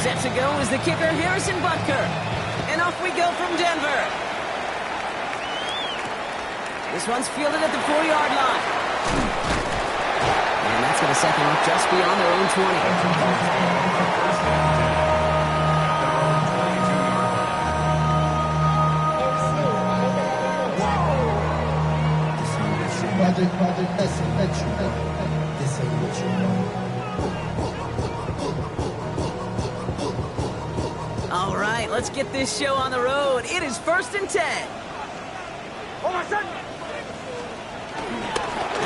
Set to go is the kicker, Harrison Butker. And off we go from Denver. This one's fielded at the 4-yard line. And that's going to set them up just beyond their own 20. All right, let's get this show on the road. It is 1st and 10.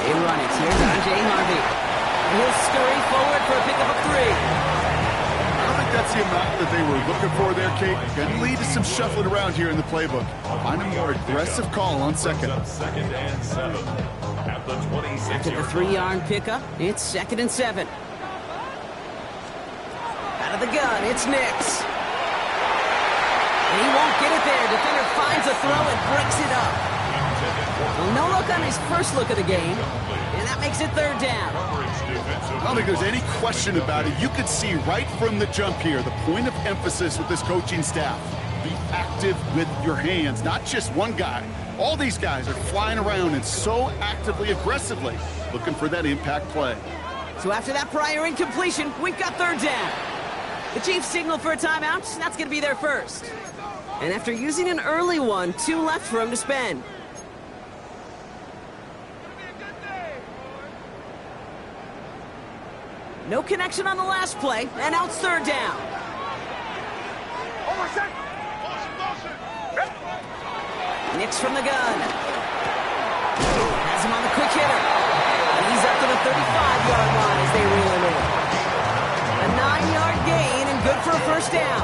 They run it. Here's R.J. Harvey. He'll scurry forward for a pickup of 3. I don't think that's the amount that they were looking for there, Kate. Going to lead to some shuffling around here in the playbook. Find a more aggressive call on second. Second and 7. At the 26. After the 3-yard pickup, it's 2nd and 7. Out of the gun, it's Nix. And he won't get it there. Defender finds a throw and breaks it up. Well, no look on his first look of the game, and that makes it 3rd down. I don't think there's any question about it. You could see right from the jump here, the point of emphasis with this coaching staff. Be active with your hands, not just one guy. All these guys are flying around and so actively, aggressively looking for that impact play. So after that prior incompletion, we've got 3rd down. The Chiefs signal for a timeout. That's going to be their first. And after using an early one, 2 left for him to spend. No connection on the last play, and now it's 3rd down. Nix from the gun. Has him on the quick hitter. And he's up to the 35-yard line as they reel him in. A 9-yard gain and good for a 1st down.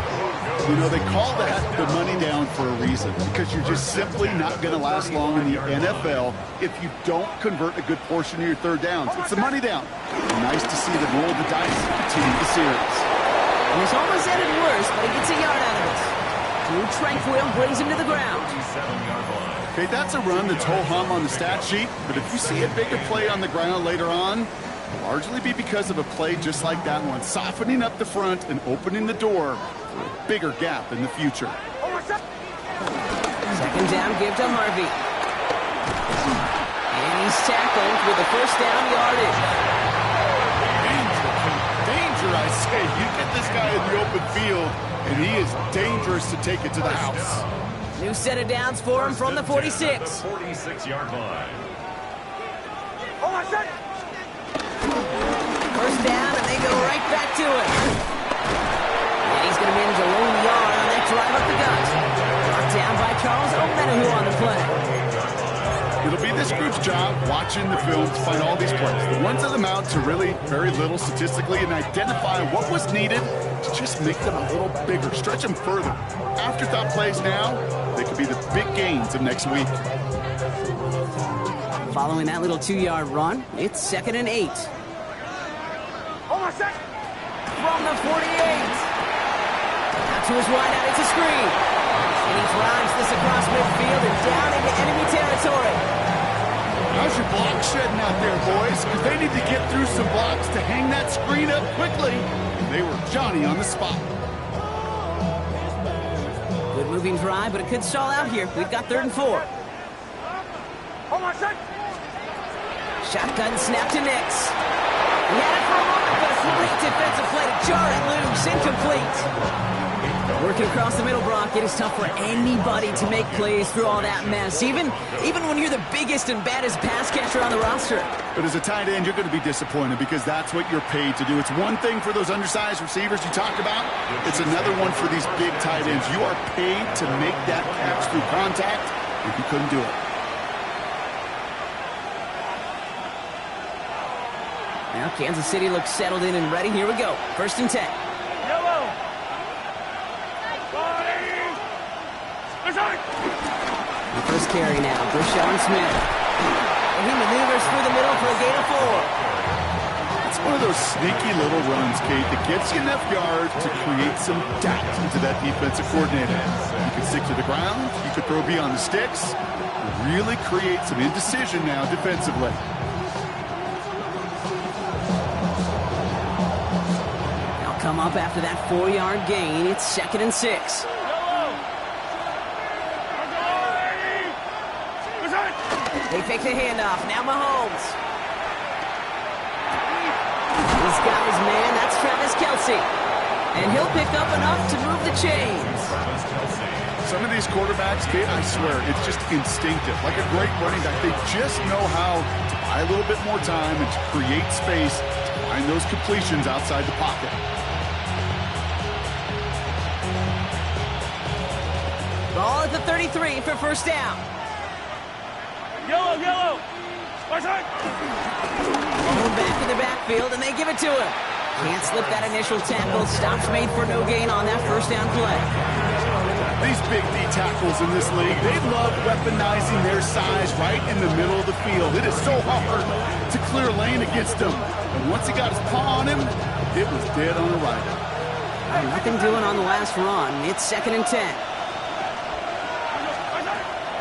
You know, they call that the money down for a reason, because you're just simply not going to last long in the NFL if you don't convert a good portion of your 3rd downs. It's the money down. Nice to see them roll the dice and continue the series. It was almost ended worse, but he gets a yard out of it. Drew Tranquil brings him to the ground. Okay, that's a run that's ho-hum on the stat sheet, but if you see a bigger play on the ground later on, it'll largely be because of a play just like that one, softening up the front and opening the door for a bigger gap in the future. 2nd down, give to Harvey. And he's tackled with the 1st down yardage. Danger, I say. You get this guy in the open field, and he is dangerous to take it to the house. New set of downs for him from the 46. 46-yard line. 1st down, and they go right back to it. And he's going to manage a lone yard on that drive up the gut. Brought down by Charles Omenihu on the play. It'll be this group's job watching the film to find all these plays. The ones that amount to really very little statistically and identify what was needed to just make them a little bigger, stretch them further. Afterthought plays now, they could be the big gains of next week. Following that little 2-yard run, it's 2nd and 8. From the 48. Out to his wideout, it's a screen. And he drives this across midfield and down into enemy territory. How's your block shedding out there, boys? Because they need to get through some blocks to hang that screen up quickly. They were Johnny on the spot. Good moving drive, but it could stall out here. We've got 3rd and 4. Shotgun snap to Nix. He had it for a moment, but a great defensive play to jar it loose. Incomplete. Working across the middle, Brock, it is tough for anybody to make plays through all that mess, even when you're the biggest and baddest pass catcher on the roster. But as a tight end, you're going to be disappointed because that's what you're paid to do. It's one thing for those undersized receivers you talk about. It's another one for these big tight ends. You are paid to make that catch through contact, if you couldn't do it. Now Kansas City looks settled in and ready. Here we go. 1st and 10. The first carry now, Brashawn Smith. And he maneuvers through the middle for a gain of 4. It's one of those sneaky little runs, Kate, that gets you enough yards to create some doubt into that defensive coordinator. You can stick to the ground, you could throw beyond the sticks, really create some indecision now defensively. Now come come up after that 4-yard gain. It's 2nd and 6. They fake the handoff. Now Mahomes. He's got his man. That's Travis Kelce. And he'll pick up enough to move the chains. Some of these quarterbacks, Kate, I swear, it's just instinctive. Like a great running back, they just know how to buy a little bit more time and to create space to find those completions outside the pocket. Ball at the 33 for first down. Yellow! Right side! Back in the backfield, and they give it to him. Can't slip that initial tackle. Stops made for no gain on that first down play. These big D tackles in this league, they love weaponizing their size right in the middle of the field. It is so hard to clear lane against them. And once he got his paw on him, it was dead on arrival. Nothing doing on the last run. It's 2nd and 10.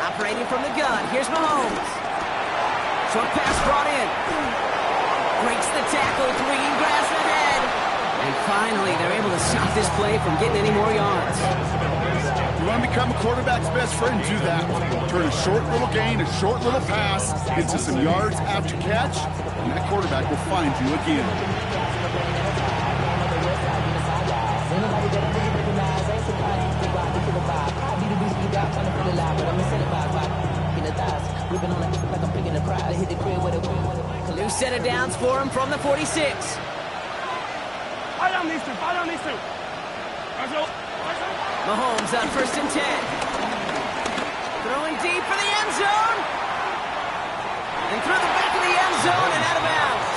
Operating from the gun. Here's Mahomes. Short pass brought in. Breaks the tackle. Green grass ahead. And finally, they're able to stop this play from getting any more yards. You want to become a quarterback's best friend, do that. Turn a short little gain, a short little pass into some yards after catch, and that quarterback will find you again. New set of downs for him from the 46. Mahomes on 1st and 10. Throwing deep for the end zone. And through the back of the end zone and out of bounds.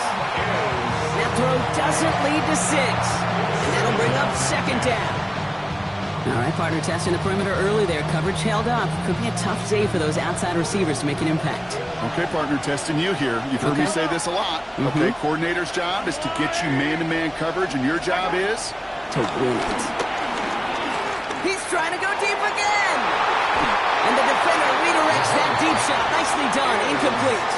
That throw doesn't lead to 6. And that'll bring up 2nd down. All right, partner, testing the perimeter early there. Coverage held up. Could be a tough day for those outside receivers to make an impact. Okay, partner, testing you here. You've heard me say this a lot. Okay, coordinator's job is to get you man-to-man coverage, and your job is? To win it. He's trying to go deep again! And the defender redirects that deep shot. Nicely done. Incomplete.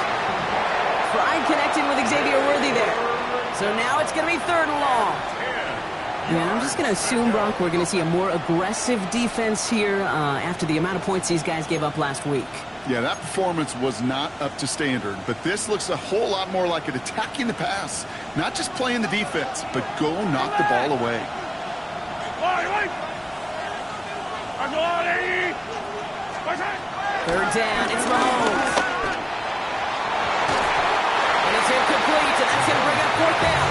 Tried connecting with Xavier Worthy there. So now it's going to be 3rd and long. Yeah, I'm just going to assume, Brock, we're going to see a more aggressive defense here after the amount of points these guys gave up last week. Yeah, that performance was not up to standard, but this looks a whole lot more like it attacking the pass. Not just playing the defense, but go knock the ball away. 3rd down, it's Mahomes. And it's incomplete, and that's going to bring up 4th down.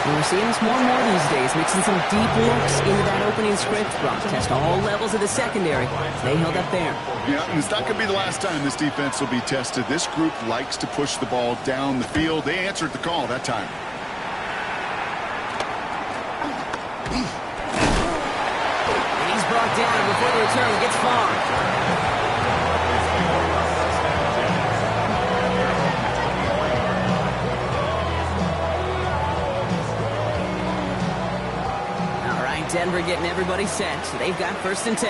We're seeing this more and more these days, mixing some deep looks into that opening script. Brock test all levels of the secondary. They held up there. Yeah, and it's not going to be the last time this defense will be tested. This group likes to push the ball down the field. They answered the call that time. And he's brought down before the return gets far. Denver getting everybody set. They've got 1st and 10.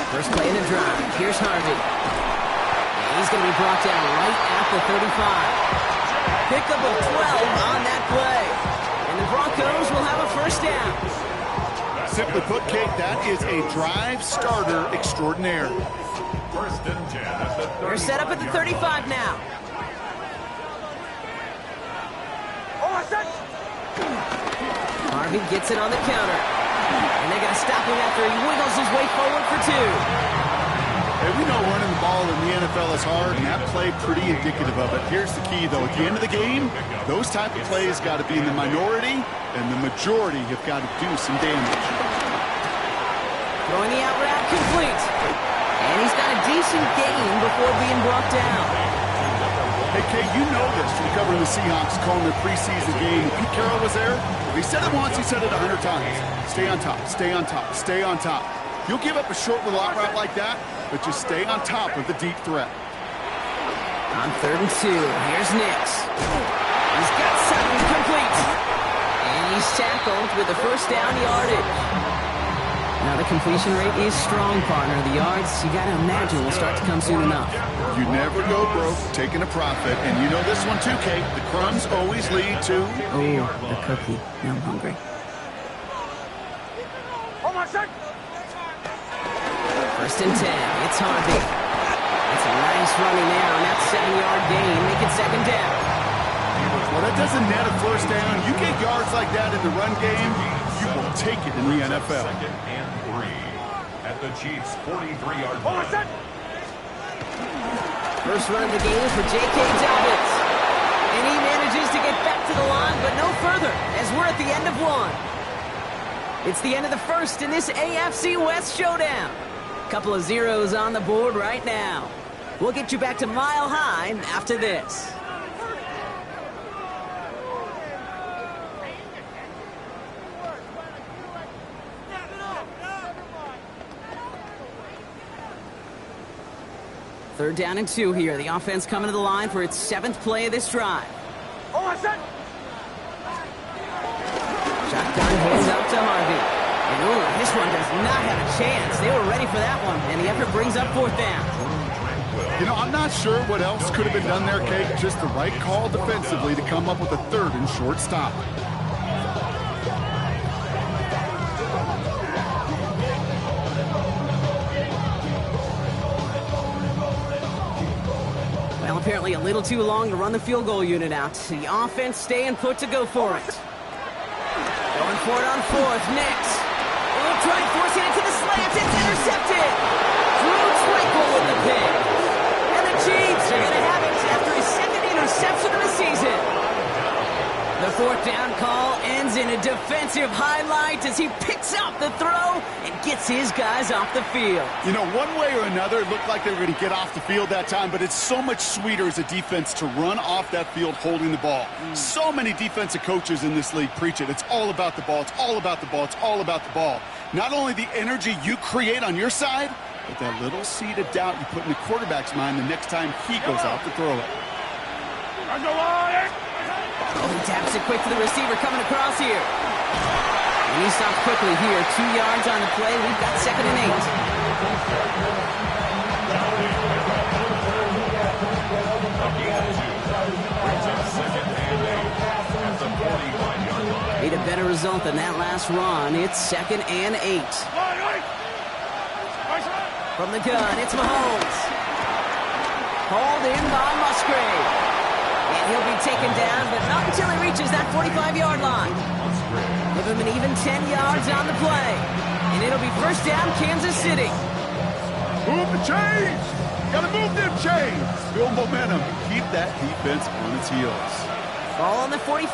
First play in the drive. Here's Harvey. He's going to be brought down right at the 35. Pickup of 12 on that play. And the Broncos will have a 1st down. Simply put, Kate, that is a drive starter extraordinaire. 1st and 10 at the 35. They're set up at the 35 now. Harvey gets it on the counter. And they're going to stop him after he wiggles his way forward for 2. Hey, we know running the ball in the NFL is hard, and that play pretty indicative of it. Here's the key, though. At the end of the game, those type of plays got to be in the minority, and the majority have got to do some damage. Throwing the out route complete. And he's got a decent gain before being brought down. Hey, Kate, you know this from covering the Seahawks, calling their preseason game. Pete Carroll was there. He said it once, he said it 100 times. Stay on top, stay on top, stay on top. You'll give up a short little out route like that, but just stay on top of the deep threat. On 3rd and 2, here's Nix. He's got 7 complete. And he's tackled with the 1st down yardage. Now the completion rate is strong, partner. The yards, you got to imagine, will start to come soon enough. You never go broke taking a profit, and you know this one too, Kate. The crumbs always lead to... Oh, the cookie. Now I'm hungry. First and 10. It's Harvey. It's a nice running now, and that's a 7-yard gain. Make it second down. Well, that doesn't net a first down. You get yards like that in the run game, you will take it in the NFL. Second and 3 at the Chiefs' 43-yard line. First run of the game for J.K. Dobbins. And he manages to get back to the line, but no further, as we're at the end of one. It's the end of the first in this AFC West showdown. Couple of zeros on the board right now. We'll get you back to Mile High after this. Third down and 2 here. The offense coming to the line for its 7th play of this drive. Shotgun hands out to Harvey. And ooh, this one does not have a chance. They were ready for that one, and the effort brings up 4th down. You know, I'm not sure what else could have been done there, Kate. Just the right call defensively to come up with a 3rd and short stop. Well, apparently a little too long to run the field goal unit out. The offense staying put to go for it. Going for it on 4th. Next. They'll try forcing it to the slant. It's intercepted. Drew Tranquil with the pick. And the Chiefs are going to have it after his 2nd interception of the season. The 4th down call ends in a defensive highlight as he picks up the throw and gets his guys off the field. You know, one way or another, it looked like they were going to get off the field that time, but it's so much sweeter as a defense to run off that field holding the ball. So many defensive coaches in this league preach it. It's all about the ball. It's all about the ball. It's all about the ball. Not only the energy you create on your side, but that little seed of doubt you put in the quarterback's mind the next time he goes out to throw it. Oh, he taps it quick to the receiver coming across here. And he stops quickly here. 2 yards on the play. We've got 2nd and 8. Need a better result than that last run. It's 2nd and 8. From the gun, it's Mahomes. Hauled in by Musgrave. And he'll be taken down, but not until he reaches that 45-yard line. Give him an even 10 yards on the play. And it'll be first down, Kansas City. Move the chains! Gotta move them chains! Build momentum. Keep that defense on its heels. Ball on the 45,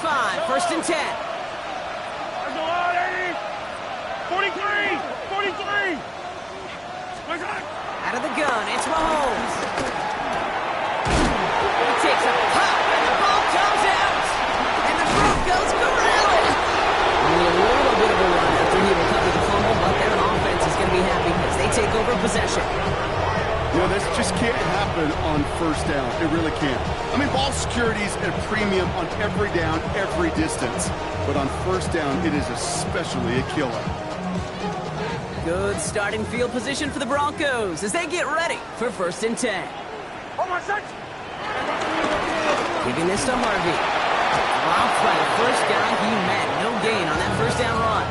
1st and 10. 43! Out of the gun, it's Mahomes. He takes a pop, and the ball comes out. And the group goes corralling. Only a little bit of a run after he recovered the fumble, but their offense is going to be happy as they take over possession. You know, this just can't happen on 1st down. It really can't. I mean, ball security's at a premium on every down, every distance. But on 1st down, it is especially a killer. Good starting field position for the Broncos as they get ready for 1st and 10. Giving this to Harvey. Dropped by the first guy he met. No gain on that 1st down run.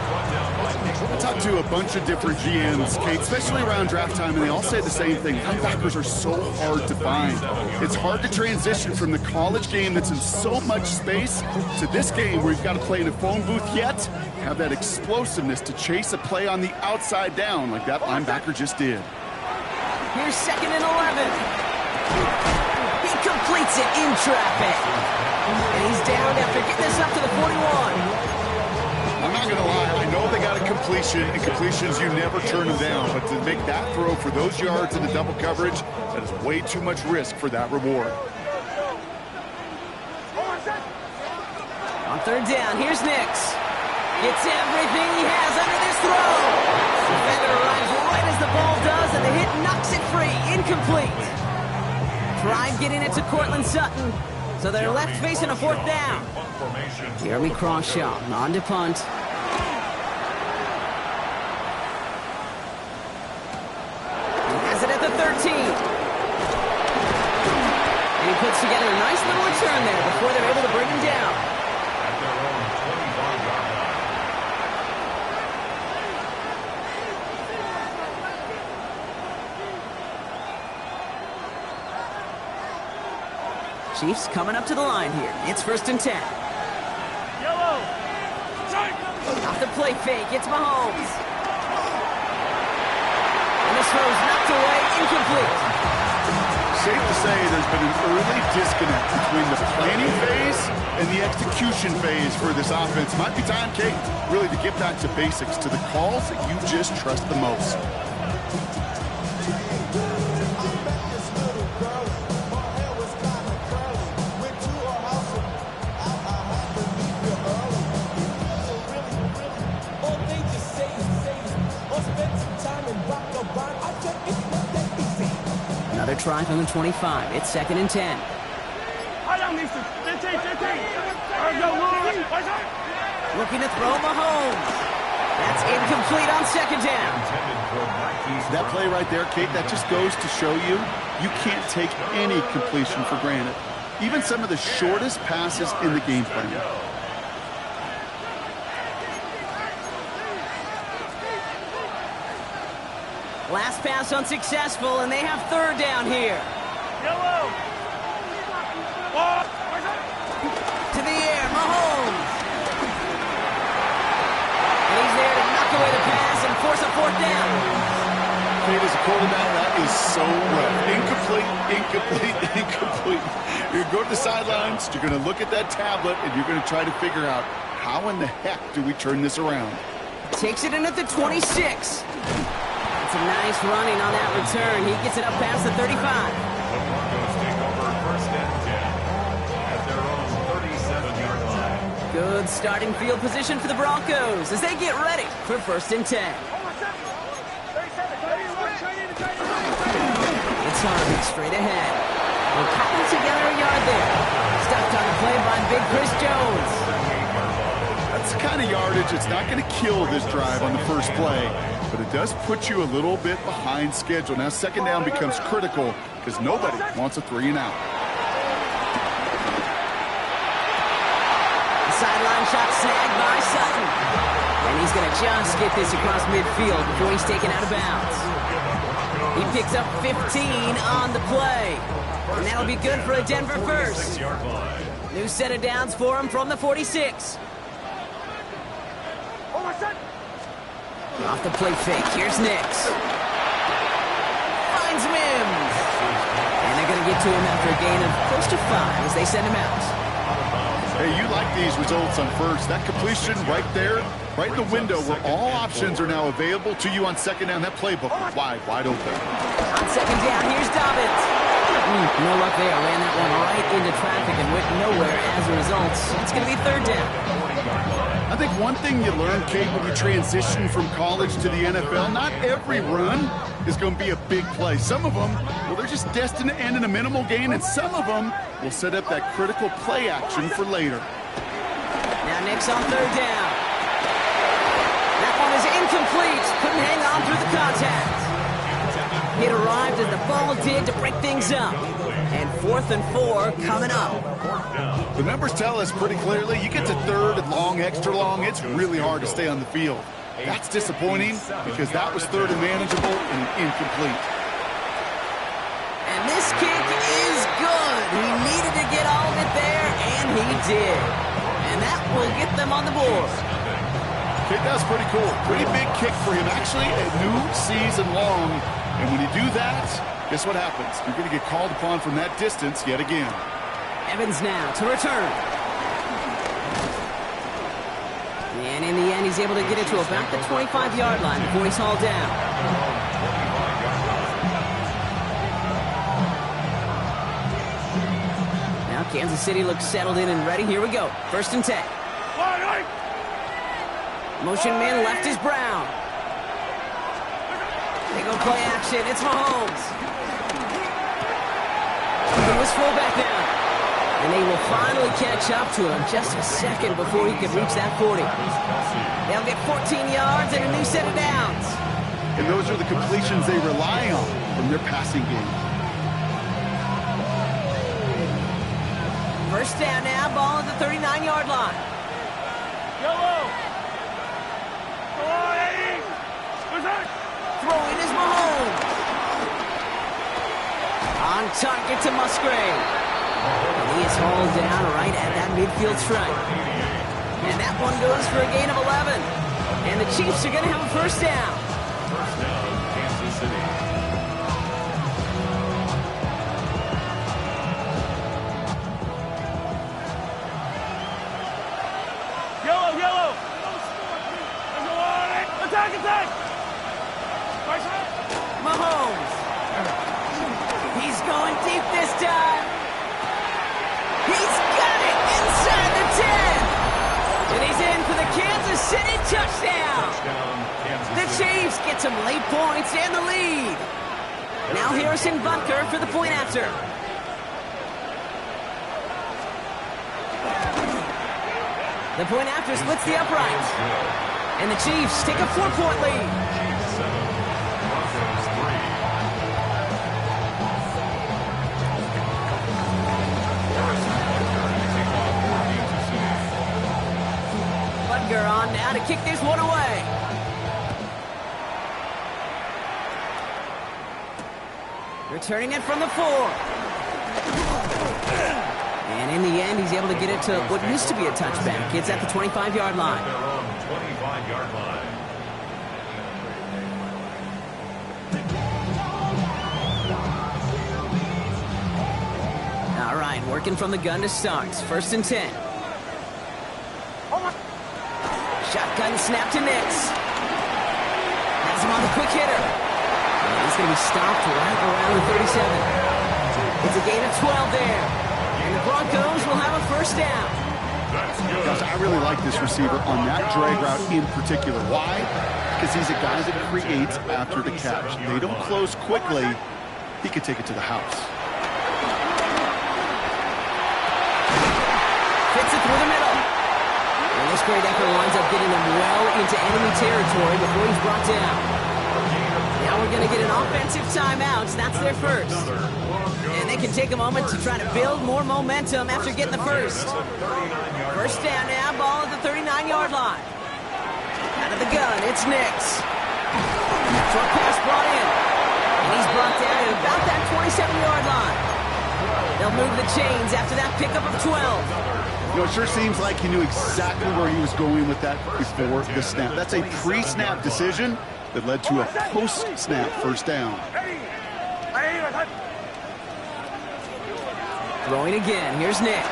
I talked to a bunch of different GMs, Kate, especially around draft time, and they all say the same thing. Linebackers are so hard to find. It's hard to transition from the college game that's in so much space to this game where you've got to play in a phone booth, yet have that explosiveness to chase a play on the outside down like that linebacker just did. Here's 2nd and 11. He completes it in traffic. And he's down after getting this up to the 41. I'm not going to lie, I know they got a completion, and completions, you never turn them down. But to make that throw for those yards in the double coverage, that is way too much risk for that reward. On 3rd down, here's Nix. Gets everything he has under this throw. Defender arrives right as the ball does, and the hit knocks it free. Incomplete. Tried getting it to Cortland Sutton. So they're left facing a 4th down. Jeremy Crawshaw on to punt. Chiefs coming up to the line here. It's 1st and 10. Yellow. Strike. Off the play fake, it's Mahomes. And this throw's knocked away, incomplete. Safe to say there's been an early disconnect between the planning phase and the execution phase for this offense. Might be time, Kate, really to get back to basics, to the calls that you just trust the most. Another try from the 25. It's 2nd and 10. Looking to throw Mahomes. That's incomplete on 2nd down. That play right there, Kate, that just goes to show you, you can't take any completion for granted. Even some of the shortest passes in the game plan. Last pass unsuccessful, and they have 3rd down here. Yellow. To the air, Mahomes. And he's there to knock away the pass and force a 4th down. Kate, as a quarterback, that is so rough. Incomplete. You're going to go to the sidelines, you're going to look at that tablet, and you're going to try to figure out how in the heck do we turn this around. Takes it in at the 26. It's a nice running on that return. He gets it up past the 35. The Broncos take over 1st and 10 at their own 37-yard line. Good starting field position for the Broncos as they get ready for 1st and 10. It's Harvey straight ahead. We're cutting together a yard there. Stopped on the play by big Chris Jones. That's the kind of yardage it's not going to kill this drive on the first play, but it does put you a little bit behind schedule. Now 2nd down becomes critical because nobody wants a 3 and out. The sideline shot snagged by Sutton. And he's going to just get this across midfield before he's taken out of bounds. He picks up 15 on the play. And that'll be good for a Denver first. New set of downs for him from the 46. Off the play fake, here's Nix. Finds Mims. And they're going to get to him after a gain of close to 5 as they send him out. Hey, you like these results on first. That completion right there, right in the window where all options are now available to you on 2nd down. That playbook was wide open. On 2nd down, here's Dobbins. No luck there. Ran that one right into traffic and went nowhere as a result. It's going to be 3rd down. I think one thing you learn, Kate, when you transition from college to the NFL, not every run is going to be a big play. Some of them, well, they're just destined to end in a minimal gain, and some of them will set up that critical play action for later. Now Nix on 3rd down. That one is incomplete. Couldn't hang on through the contact. It arrived as the ball did to break things up. And 4th and 4 coming up. The numbers tell us pretty clearly, you get to 3rd and long, extra long, it's really hard to stay on the field. That's disappointing because that was 3rd and manageable and incomplete. And this kick is good. He needed to get all of it there, and he did. And that will get them on the board. Okay, that's pretty cool. Pretty big kick for him. Actually, a new season long. And when you do that, guess what happens? You're going to get called upon from that distance yet again. Evans now to return. And in the end, he's able to get it to about the 25-yard line before he's hauled down. Now Kansas City looks settled in and ready. Here we go. 1st and 10. Motion man left is Brown. They go play action. It's Mahomes. He was fullback now. And they will finally catch up to him just a second before he can reach that 40. They'll get 14 yards and a new set of downs. And those are the completions they rely on from their passing game. 1st down now, ball at the 39-yard line. Yellow. Throwing is Mahomes. On target to Musgrave. And he is hauled down right at that midfield stripe. And that one goes for a gain of 11. And the Chiefs are going to have a first down. First down, Kansas City. Yellow, yellow. Attack, attack. Mahomes. He's going deep this time. He's got it inside the 10. And he's in for the Kansas City touchdown. The Chiefs get some late points and the lead. Now Harrison Butker for the point after. The point after splits the upright. And the Chiefs take a 4-point lead. Chiefs 7, Broncos 3. Harrison Butker to kick off for Kansas City. Butker on now to kick this one away. Returning it from the 4. And in the end, he's able to get it to what used to be a touchback. It's at the 25-yard line. Their own 25-yard line. All right, working from the gun to start. First and 10. Shotgun snap to Nix. Has him on the quick hitter. And he's going to be stopped right around the 37. It's a gain of 12 there. And the Broncos will have a first down. That's good. Guys, I really like this receiver on that drag route in particular. Why? Because he's a guy that creates after the catch. They don't close quickly. He could take it to the house. Fits it through the middle. And this great effort winds up getting them well into enemy territory before he's brought down. Now we're going to get an offensive timeout. That's their first. And they can take a moment to try to build more momentum after getting the first. First down now, ball at the 39-yard line. Out of the gun, it's Nix. Short pass brought in. And he's brought down at about that 27-yard line. They'll move the chains after that pickup of 12. You know, it sure seems like he knew exactly where he was going with that before the snap. That's a pre-snap decision that led to a post-snap first down. Throwing again. Here's Nix.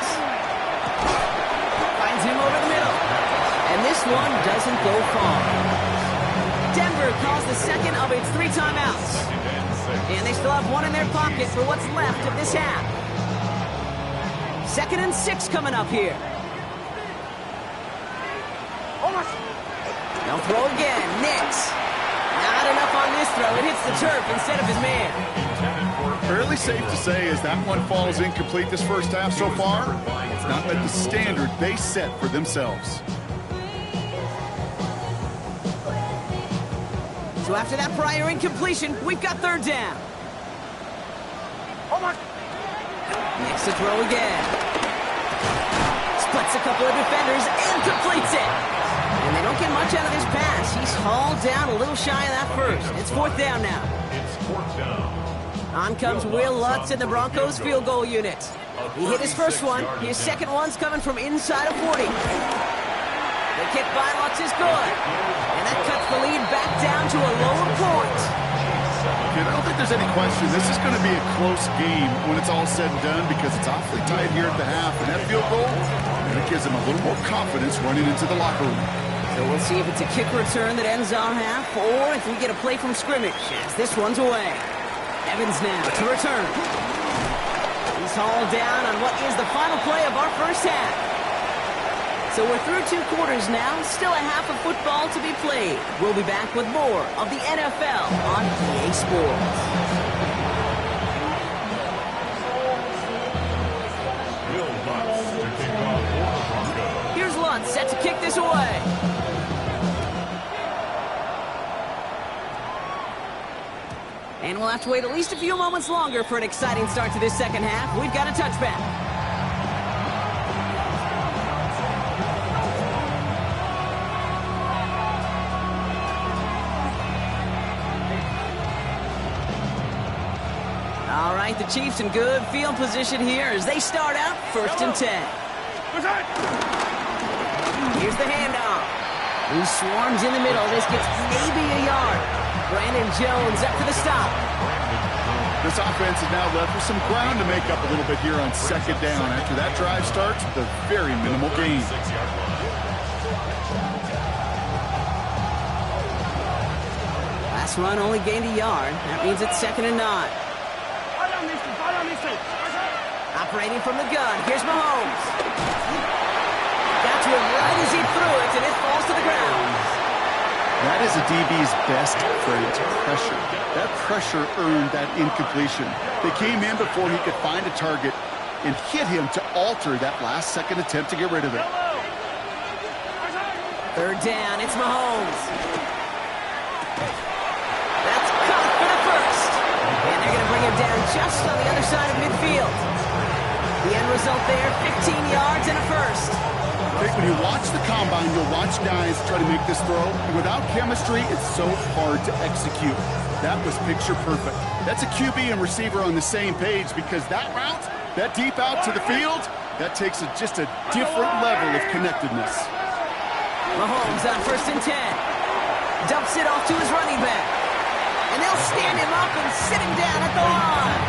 Finds him over the middle. And this one doesn't go far. Denver calls the second of its 3 timeouts. And they still have one in their pocket for what's left of this half. 2nd and 6 coming up here. They'll throw again. Nix. Not enough on this throw. It hits the turf instead of his man. Fairly safe to say as that one falls incomplete this first half so far, it's not met the standard they set for themselves. So after that prior incompletion, we've got 3rd down. Nix to throw again. Splits a couple of defenders and completes it. And they don't get much out of this pass. He's hauled down a little shy of that first. It's 4th down now. It's 4th down. On comes Will Lutz in the Broncos field goal unit. He hit his first one. His second one's coming from inside of 40. The kick by Lutz is good. And that cuts the lead back down to a lower point. I don't think there's any question. This is going to be a close game when it's all said and done because it's awfully tight here at the half. And that field goal, it gives them a little more confidence running into the locker room. So we'll see if it's a kick return that ends our half or if we get a play from scrimmage as this one's away. Evans now to return. He's hauled down on what is the final play of our first half. So we're through 2 quarters now, still a half of football to be played. We'll be back with more of the NFL on EA Sports. Will Lutz to kick off for the Broncos. Here's Lutz set to kick this away. And we'll have to wait at least a few moments longer for an exciting start to this second half. We've got a touchback. All right, put the Chiefs in good field position here as they start out 1st and 10. Here's the handoff. He swarms in the middle. This gets maybe a yard. Brandon Jones up for the stop. This offense is now left with some ground to make up a little bit here on 2nd down after that drive starts with a very minimal gain. Last run only gained a yard. That means it's 2nd and 9. Operating from the gun. Here's Mahomes. Got to him right as he threw it, and it falls to the ground. That is a DB's best friend, pressure. That pressure earned that incompletion. They came in before he could find a target and hit him to alter that last-second attempt to get rid of it. 3rd down, it's Mahomes. That's caught for the first. And they're going to bring him down just on the other side of midfield. The end result there, 15 yards and a first. When you watch the combine, you'll watch guys try to make this throw. And without chemistry, it's so hard to execute. That was picture perfect. That's a QB and receiver on the same page because that route, that deep out to the field, that takes just a different level of connectedness. Mahomes on 1st and 10. Dumps it off to his running back. And they'll stand him up and sit him down at the line.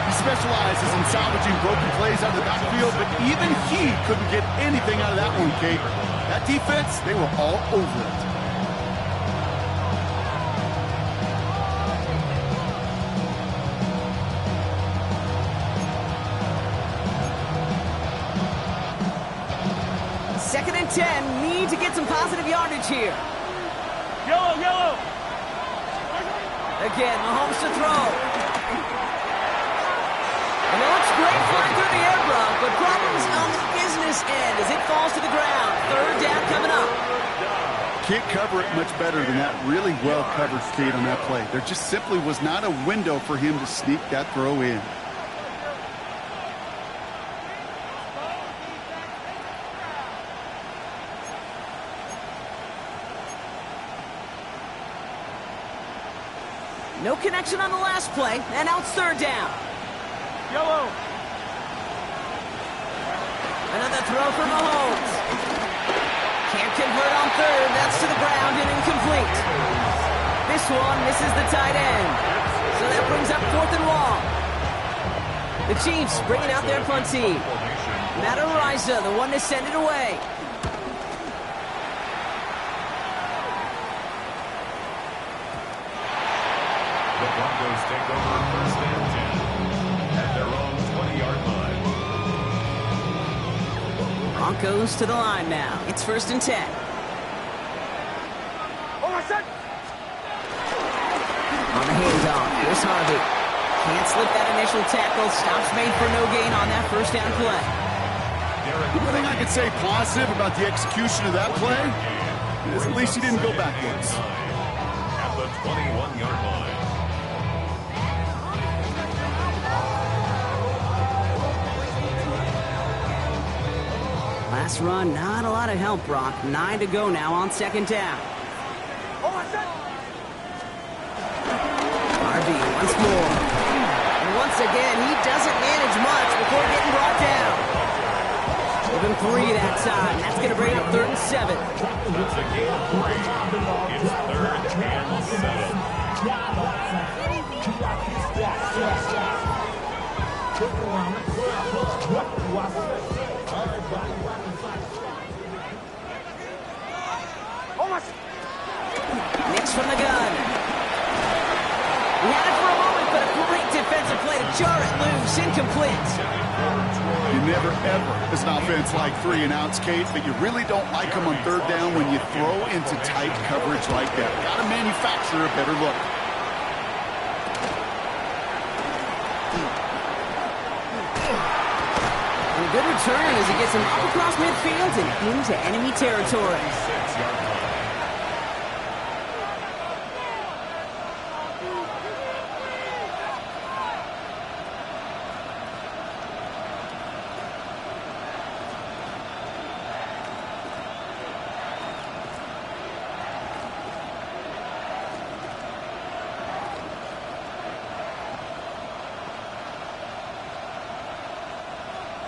He specializes in salvaging broken plays out of the backfield, but even he couldn't get anything out of that one, Kate. That defense, they were all over it. Second and 10, need to get some positive yardage here. Yellow. Again, Mahomes to throw. And it looks great flying through the air, Brock, but problems on the business end as it falls to the ground. 3rd down coming up. Can't cover it much better than that really well-covered skate on that play. There just simply was not a window for him to sneak that throw in. No connection on the last play, and now it's 3rd down. Yellow. Another throw for Mahomes. Can't convert on 3rd. That's to the ground and incomplete. This one misses the tight end. So that brings up 4th and long. The Chiefs bringing out their punt team. Matt Ariza, the one to send it away. The Broncos take over 1st and 10 at their own 20-yard line. Broncos to the line now. It's 1st and 10. On the handoff, here's Harvey. Can't slip that initial tackle. Stops made for no gain on that 1st down play. One thing I could say positive about the execution of that play is at least he didn't go backwards. At the 21-yard line. Last run, not a lot of help, Brock. 9 to go now on 2nd down. Harvey once more. And once again, he doesn't manage much before getting brought down. Give him 3 that time. That's going to bring up 3rd and 7. That's a gain of 3. It's 3rd and 7. Nicks from the gun. He had it for a moment, but a great defensive play to jar it loose. Incomplete. You never, ever, as an offense, like 3 and outs, Kate, but you really don't like them on 3rd down when you throw into tight coverage like that. Got to manufacture a better look. And a good return as he gets him up across midfield and into enemy territory. 6-yard line.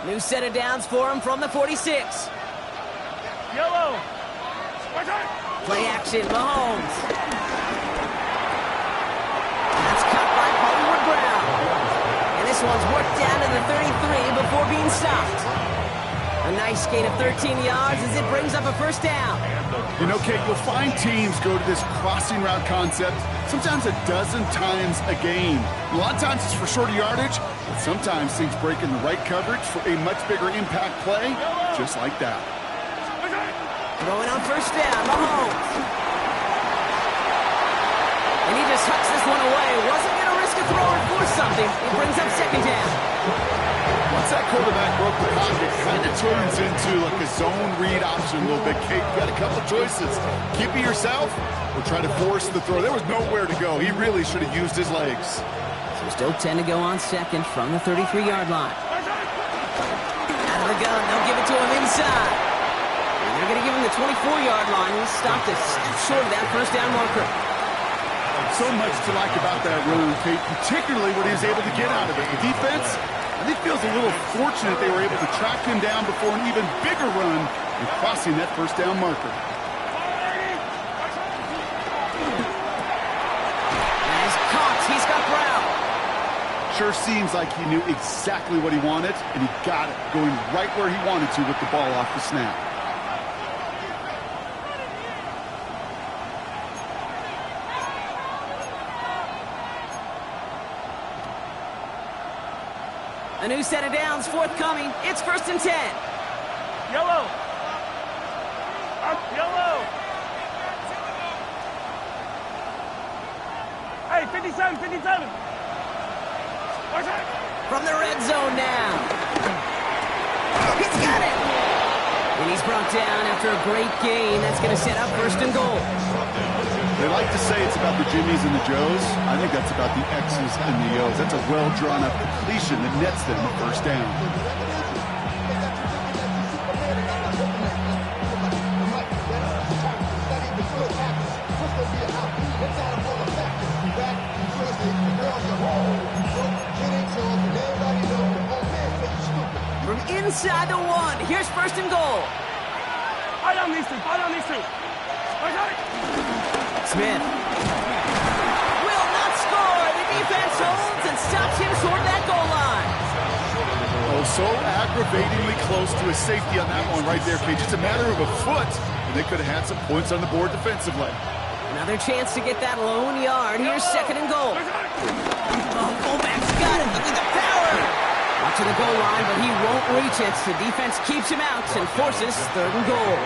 New set of downs for him from the 46. Yellow. Play action, Mahomes. That's cut by Hollywood Brown. And this one's worked down to the 33 before being stopped. A nice gain of 13 yards as it brings up a first down. You know, Kate, you'll find teams go to this crossing route concept sometimes a dozen times a game. A lot of times it's for shorter yardage, but sometimes things break in the right coverage for a much bigger impact play, just like that. Throwing on first down, Mahomes. And he just hucks this one away. Wasn't going to risk a throw or force something. It brings up second down. Once that quarterback broke the pocket, it kind of turns into like a zone read option a little bit. Kate, you got a couple choices. Keep it yourself or try to force the throw. There was nowhere to go. He really should have used his legs. So still 10 to go on second from the 33-yard line. Out of the gun, they'll give it to him inside. And they're going to give him the 24-yard line. He stopped a step short of that first down marker. So much to like about that run, Kate, particularly what he was able to get out of it. The defense, I think, feels a little fortunate they were able to track him down before an even bigger run and crossing that first down marker. As caught, he's got Brown. Sure seems like he knew exactly what he wanted, and he got it, going right where he wanted to with the ball off the snap. A new set of downs forthcoming. It's 1st and 10. Yellow. Yellow. Hey, 57, 57. From the red zone now. He's got it. And he's brought down after a great gain. That's going to set up 1st and goal. They like to say it's about the Jimmies and the Joes. I think that's about the X's and the O's. That's a well-drawn-up completion that nets them a first down. From inside the 1, here's 1st and goal. Fight on these two. Fight on these two. Smith will not score. The defense holds and stops him short of that goal line. Oh, so aggravatingly close to a safety on that one right there, Kate. Just a matter of a foot, and they could have had some points on the board defensively. Another chance to get that lone yard. Here's 2nd and goal. Oh, fullback's got it. Look at the power. Out to the goal line, but he won't reach it. The defense keeps him out and forces 3rd and goal.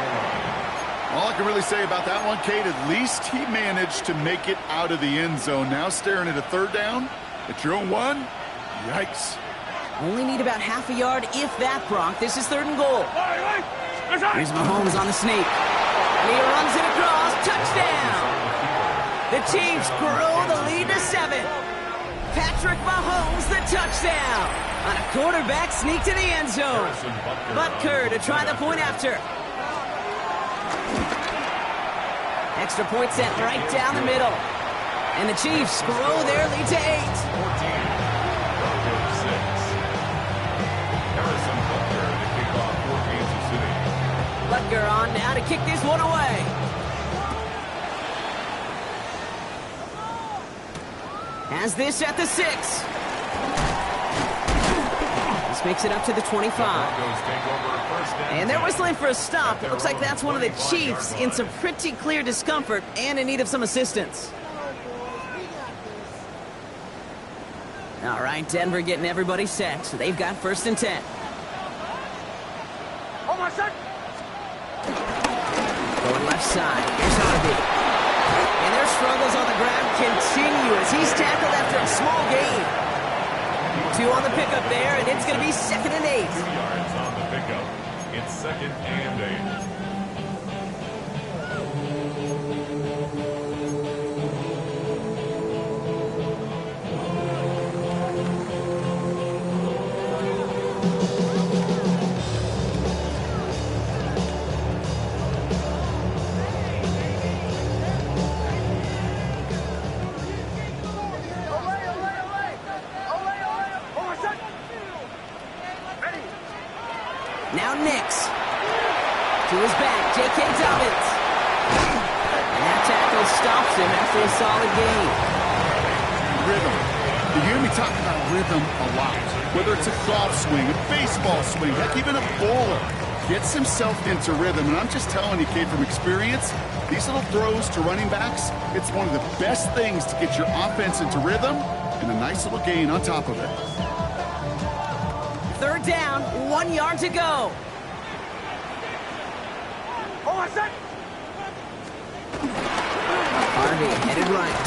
All I can really say about that one, Kate, at least he managed to make it out of the end zone. Now staring at a 3rd down at your own 1. Yikes. Only need about half a yard, if that, Brock. This is 3rd and goal. Here's Mahomes on the sneak. And he runs it across. Touchdown! The Chiefs grow the lead to 7. Patrick Mahomes, the touchdown! On a quarterback sneak to the end zone. Butker to try the point after. Extra point set right down the middle. And the Chiefs grow their lead to 8. Butker on now to kick this one away. Has this at the 6. This makes it up to the 25. And they're whistling for a stop. It looks like that's one of the Chiefs in some pretty clear discomfort and in need of some assistance. All right, Denver getting everybody set. So they've got 1st and 10. Oh, my son. Going left side. Here's Harvey. And their struggles on the ground continue as he's tackled after a small gain. 2 on the pickup there, and it's going to be 2nd and 8. 2 yards on the pickup. It's 2nd and 8. back, J.K. Dobbins. And that tackle stops him after a solid gain. Rhythm. You hear me talk about rhythm a lot. Whether it's a golf swing, a baseball swing, heck, even a bowler gets himself into rhythm. And I'm just telling you, kid, from experience, these little throws to running backs, it's one of the best things to get your offense into rhythm and a nice little gain on top of it. Third down, 1 yard to go. Harvey headed right.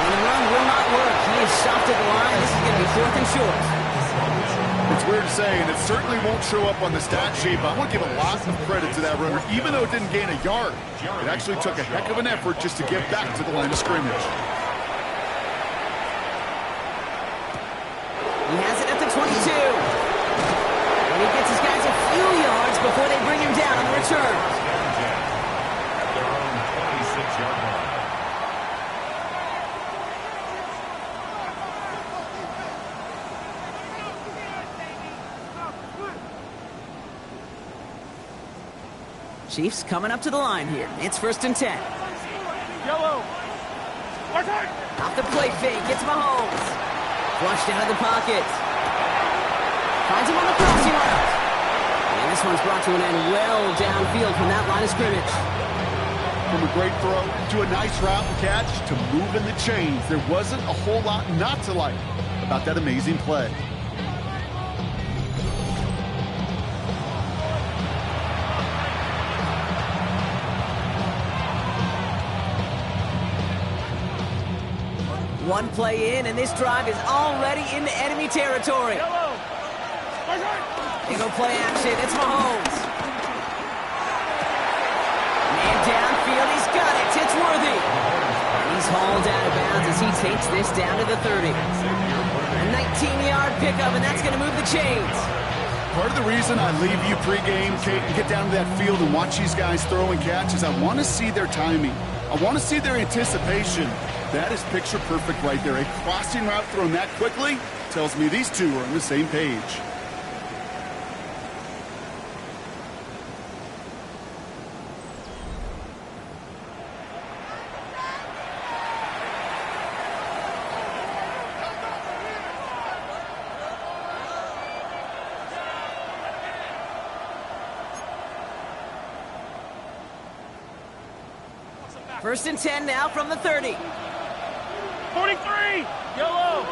And the run will not work. He is stopped at the line. This is going to be 4th and short. It's weird to say, and it certainly won't show up on the stat sheet, but I want to give a lot of credit to that runner. Even though it didn't gain a yard, it actually took a heck of an effort just to get back to the line of scrimmage. He has it at the 22. And he gets his guys a few yards before they bring him down on the return. At their own 26-yard line. Chiefs coming up to the line here. It's 1st and 10. Yellow. Off the play fake. Gets Mahomes. Flushed out of the pocket. Finds him on the crossing route. And this one's brought to an end well downfield from that line of scrimmage. From a great throw to a nice route and catch to moving the chains, there wasn't a whole lot not to like about that amazing play. One play in, and this drive is already into enemy territory. Yellow. They go play action. It's Mahomes. Man downfield. He's got it. It's Worthy. He's hauled out of bounds as he takes this down to the 30. A 19-yard pickup, and that's going to move the chains. Part of the reason I leave you pregame, Kate, and get down to that field and watch these guys throw and catch is I want to see their timing. I want to see their anticipation. That is picture perfect right there. A crossing route thrown that quickly tells me these two are on the same page. First and 10 now from the 30. 43. Yellow.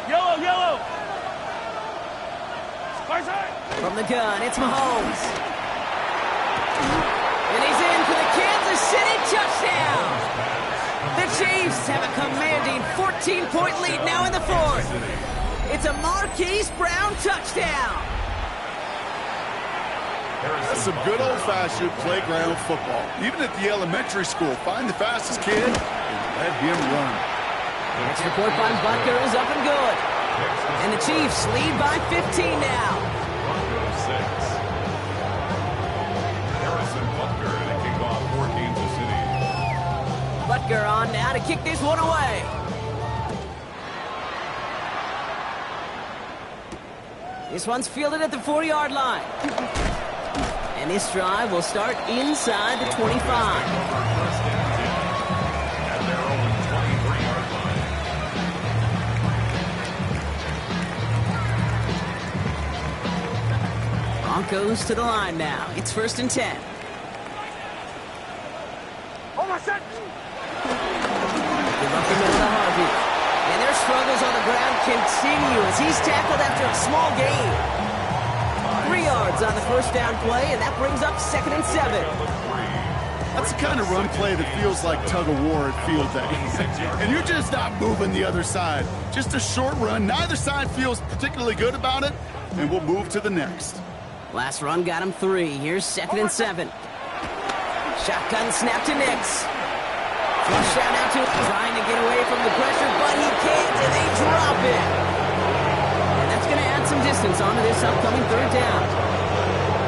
Yellow, yellow. From the gun, it's Mahomes. And he's in for the Kansas City touchdown. The Chiefs have a commanding 14-point lead now in the 4th. It's a Marquise Brown touchdown. That's some good old-fashioned playground football. Even at the elementary school, find the fastest kid and let him run. Extra point by Butker is up and good. And the Chiefs lead by 15 now. Broncos 6. Harrison Butker to kick off for Kansas City. Butker on now to kick this one away. This one's fielded at the 4-yard line. And this drive will start inside the 25. First and 10 at their own 23-yard line. Broncos to the line now. It's 1st and 10. Oh, my set. Give up the middle to Harvey. And their struggles on the ground continue as he's tackled after a small gain. 3 yards on the first down play, and that brings up 2nd and 7. That's the kind of run play that feels like tug-of-war at field day. And you're just not moving the other side. Just a short run. Neither side feels particularly good about it, and we'll move to the next. Last run got him 3. Here's 2nd and 7. Shotgun snap to Nix. Flush out now to trying to get away from the pressure, but he can't, and they drop it. And that's going to add some distance onto this upcoming 3rd down.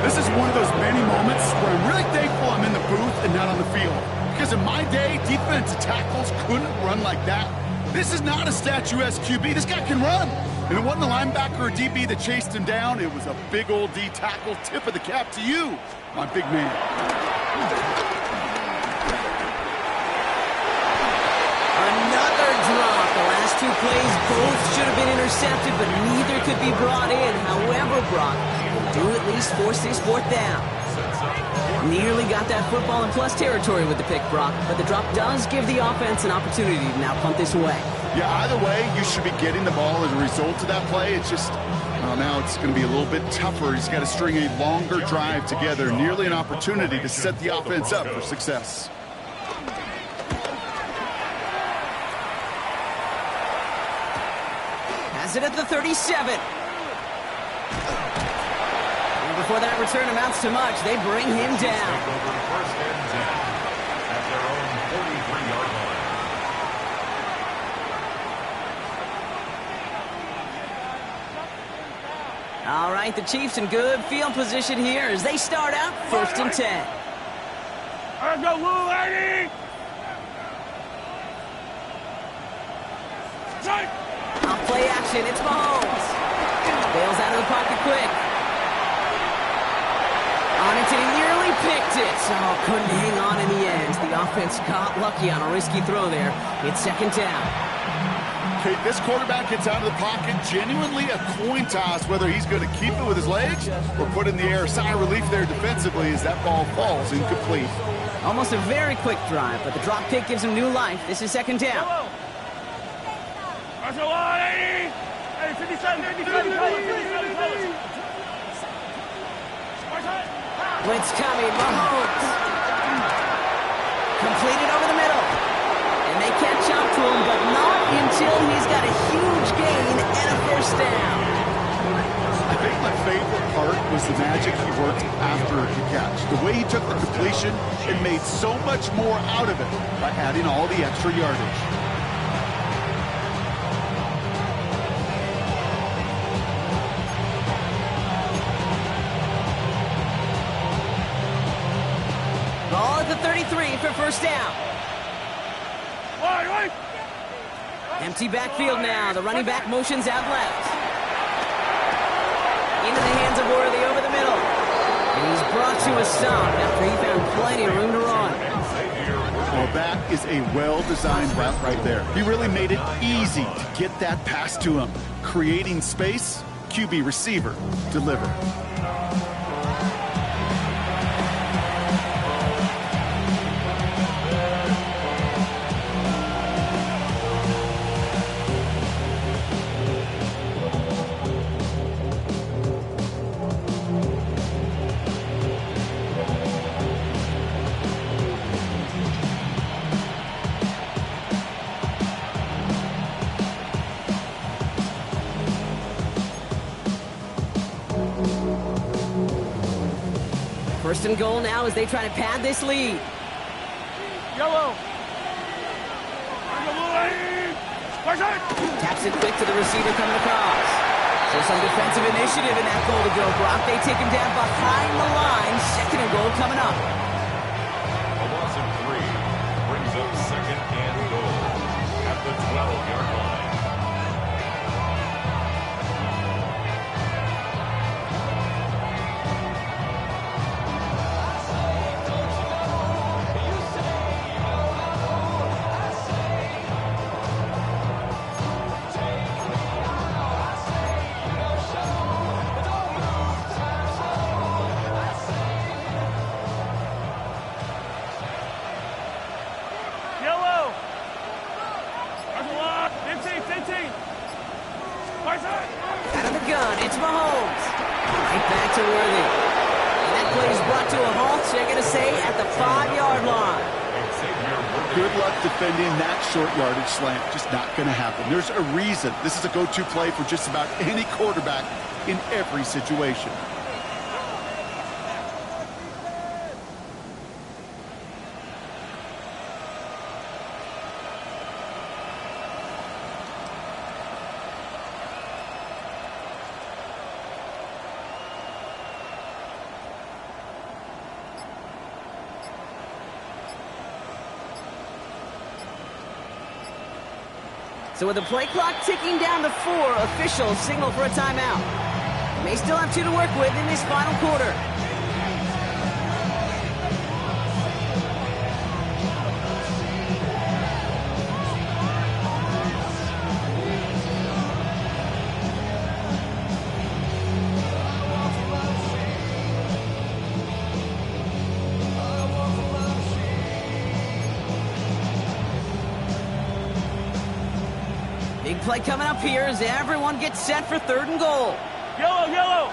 This is one of those many moments where I'm really thankful I'm in the booth and not on the field. Because in my day, defensive tackles couldn't run like that. This is not a statuesque QB. This guy can run. And it wasn't the linebacker or DB that chased him down. It was a big old D tackle. Tip of the cap to you, my big man. Another drop. The last two plays both should have been intercepted, but neither could be brought in. However, Brock will do at least force this fourth down. Nearly got that football in plus territory with the pick, Brock, but the drop does give the offense an opportunity to now punt this away. Yeah, either way, you should be getting the ball as a result of that play. It's just, well, now it's going to be a little bit tougher. He's got to string a longer drive together. Nearly an opportunity to set the offense up for success. Has it at the 37. Before that return amounts to much, they bring him down. First and 10 at their own 43-yard line. All right, the Chiefs in good field position here as they start out first and 10. Let's go, Lou, Eddie! Off play action, it's Mahomes. Bails out of the pocket quick. On it, and he nearly picked it. Oh, couldn't hang on in the end. The offense got lucky on a risky throw there. It's second down. Okay, this quarterback gets out of the pocket. Genuinely a coin toss whether he's going to keep it with his legs or put it in the air. Sigh of relief there defensively as that ball falls incomplete. Almost a very quick drive, but the drop kick gives him new life. This is second down. Let's go, Eddie! Hey, 57, 57, Blitz coming, Mahomes. Completed over the middle. And they catch up to him, but not until he's got a huge gain and a first down. I think my favorite part was the magic he worked after the catch. The way he took the completion and made so much more out of it by adding all the extra yardage. Ball at the 33 for first down. Wait. Empty backfield now. The running back motions out left. Into the hands of Worthy over the middle. And he's brought to a stop after he found plenty of room to run. Well, that is a well-designed route right there. He really made it easy to get that pass to him. Creating space, QB receiver, deliver. First and goal now as they try to pad this lead. Yellow! Taps it quick to the receiver coming across. So some defensive initiative in that goal to go, Brock. They take him down behind the line. Second and goal coming up. A loss of 3 brings up second and goal at the 12-yard line. Out of the gun, it's Mahomes. Right back to Worthy. And that play is brought to a halt, so they're going to say at the 5-yard line. Good luck defending that short yardage slant. Just not going to happen. There's a reason. This is a go-to play for just about any quarterback in every situation. So with the play clock ticking down to 4, officials signal for a timeout. May still have 2 to work with in this final quarter. Big play coming up here as everyone gets set for 3rd and goal. Yellow, yellow.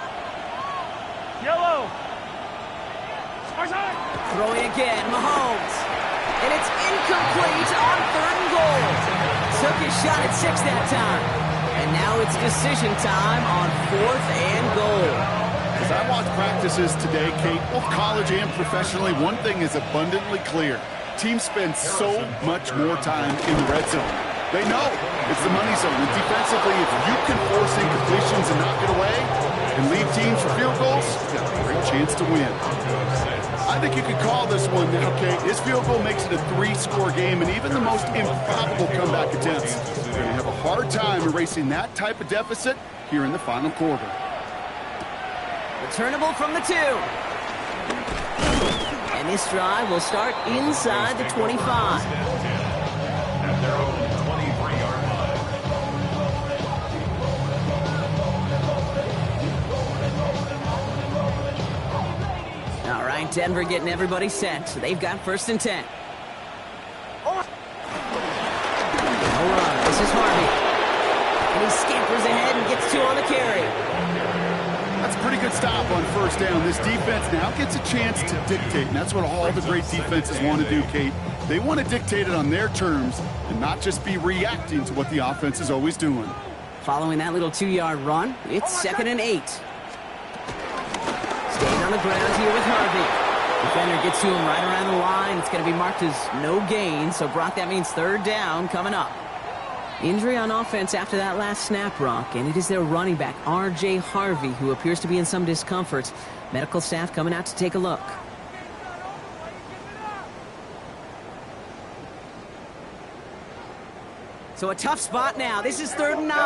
Yellow. Throwing again, Mahomes. And it's incomplete on 3rd and goal. Took his shot at 6 that time. And now it's decision time on 4th and goal. As I watch practices today, Kate, both college and professionally, one thing is abundantly clear. Teams spend so much more time in the red zone. They know it's the money zone. And defensively, if you can force incompletions and knock it away and leave teams for field goals, you got a great chance to win. I think you could call this one now, Kate. This field goal makes it a 3-score game, and even the most improbable comeback attempts are going to have a hard time erasing that type of deficit here in the final quarter. Returnable from the 2. And this drive will start inside the 25. At their own 23-yard line. All right, Denver getting everybody set. So they've got 1st and 10. All right, this is Harvey. And he scampers ahead and gets 2 on the carry. That's a pretty good stop on 1st down. This defense now gets a chance to dictate, and that's what all the great defenses want to do, Kate. They want to dictate it on their terms and not just be reacting to what the offense is always doing. Following that little 2-yard run, it's 2nd and 8. Staying on the ground here with Harvey. Defender gets to him right around the line. It's going to be marked as no gain, so Brock, that means 3rd down coming up. Injury on offense after that last snap, Brock, and it is their running back, R.J. Harvey, who appears to be in some discomfort. Medical staff coming out to take a look. So a tough spot now. This is 3rd and 9.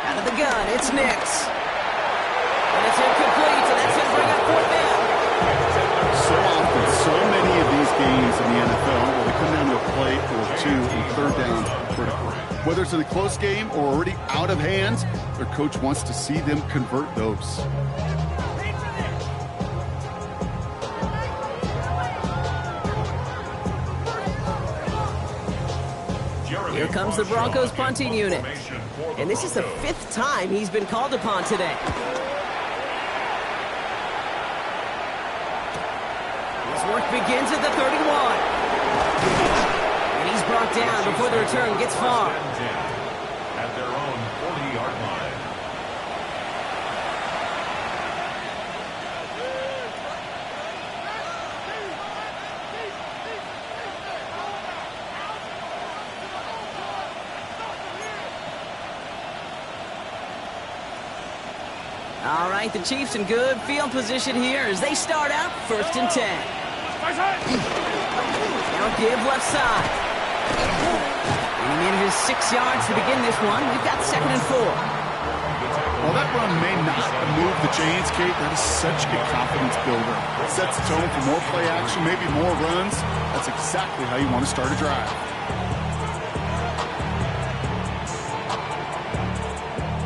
Out of the gun, it's Nix. And it's incomplete, and that's going to bring up 4th down. So often, so many of these games in the NFL, where they come down to a play or 2 and 3rd down critical. Whether it's in a close game or already out of hands, their coach wants to see them convert those. Here comes the Broncos punting unit. And this is the 5th time he's been called upon today. His work begins at the 31. And he's brought down before the return gets far. At their own 40-yard line. All right, the Chiefs in good field position here as they start out 1st and 10. Now give left side. And he manages 6 yards to begin this one. We've got 2nd and 4. While that run may not move the chains, Kate, that is such a confidence builder. It sets the tone for more play action, maybe more runs. That's exactly how you want to start a drive.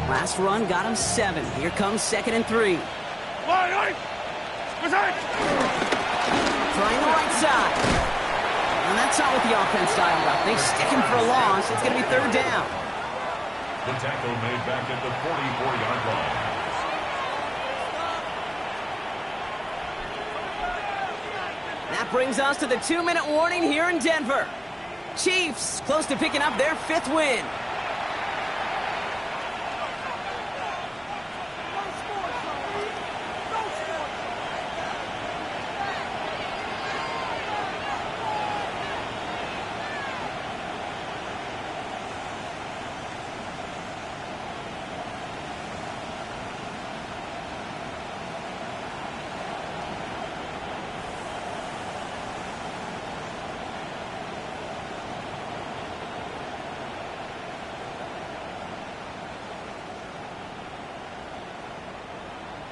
Last run got him 7. Here comes 2nd and 3. Trying the right side. And that's not what the offense dialed up. They stick him for a loss. It's going to be 3rd down. The tackle made back at the 44-yard line. That brings us to the 2-minute warning here in Denver. Chiefs close to picking up their 5th win.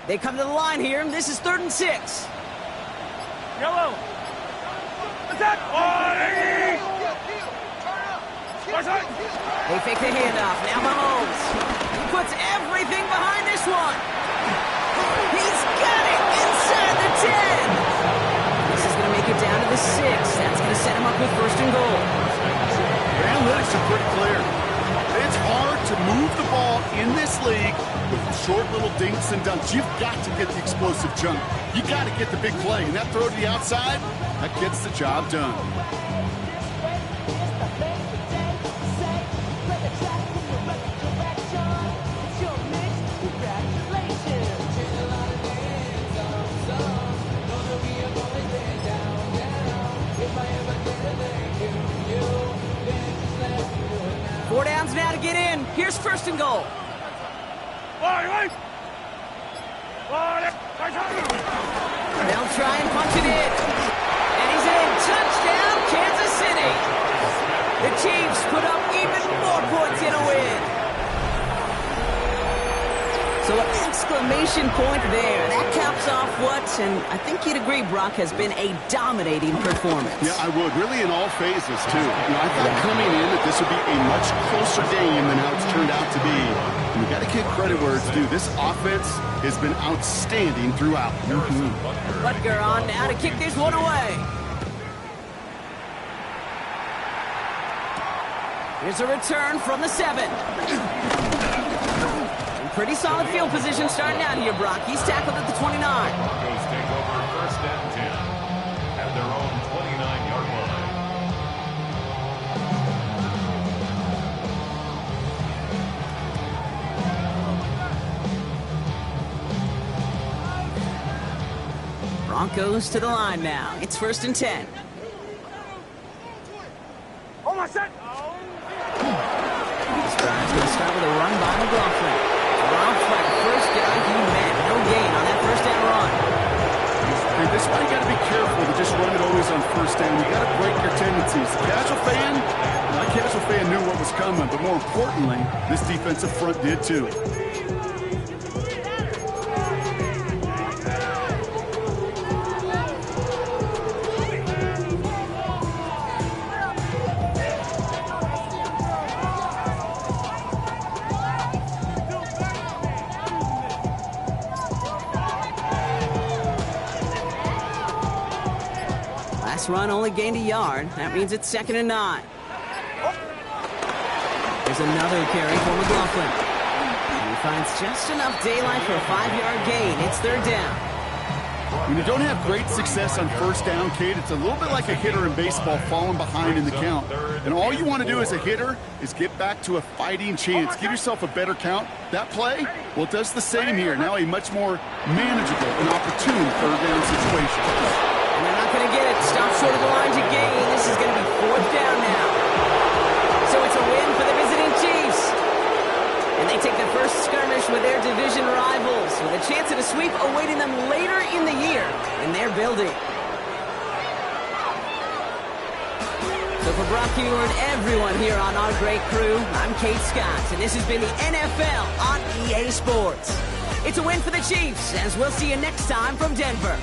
They come to the line here, and this is 3rd and 6. Yellow. Attack. They fake the handoff. Now Mahomes. He puts everything behind this one. He's got it inside the 10. This is going to make it down to the 6. That's going to set him up with 1st and goal. The analytics are pretty clear. It's hard to move the ball in this league with short little dinks and dunks. You've got to get the explosive jump. You got to get the big play. And that throw to the outside, that gets the job done. Four downs now to get in. Here's 1st and goal. They'll try and punch it in. And he's in. Touchdown, Kansas City. The Chiefs put up even more points in a win. So an exclamation point there. That caps off what, and I think you'd agree, Brock, has been a dominating performance. Yeah, I would. Really in all phases, too. I thought coming in that this would be a much closer game than how it's turned out to be. And you got to give credit where it's due. This offense has been outstanding throughout. Butker on now to kick this one away. Here's a return from the 7. Pretty solid field position starting out here, Brock. He's tackled at the 29. Broncos take over 1st and 10 at their own 29-yard line. Broncos to the line now. It's 1st and 10. Oh, my set. This drive's going to start with a run by McLaughlin. First guy he met. No gain on that 1st down run. Hey, this is why you got to be careful to just run it always on 1st down. You got to break your tendencies. My casual fan knew what was coming, but more importantly, this defensive front did too. Run only gained a yard. That means it's 2nd and 9. There's another carry for McLaughlin. And he finds just enough daylight for a 5-yard gain. It's 3rd down. When you don't have great success on 1st down, Kate, it's a little bit like a hitter in baseball falling behind in the count. And all you want to do as a hitter is get back to a fighting chance. Give yourself a better count. That play, well, it does the same here. Now a much more manageable and opportune 3rd down situation. And they're not going to get it. Stop short of the line to gain. This is going to be 4th down now. So it's a win for the visiting Chiefs. And they take the first skirmish with their division rivals, with a chance at a sweep awaiting them later in the year in their building. So for Brock Huard and everyone here on our great crew, I'm Kate Scott, and this has been the NFL on EA Sports. It's a win for the Chiefs, as we'll see you next time from Denver.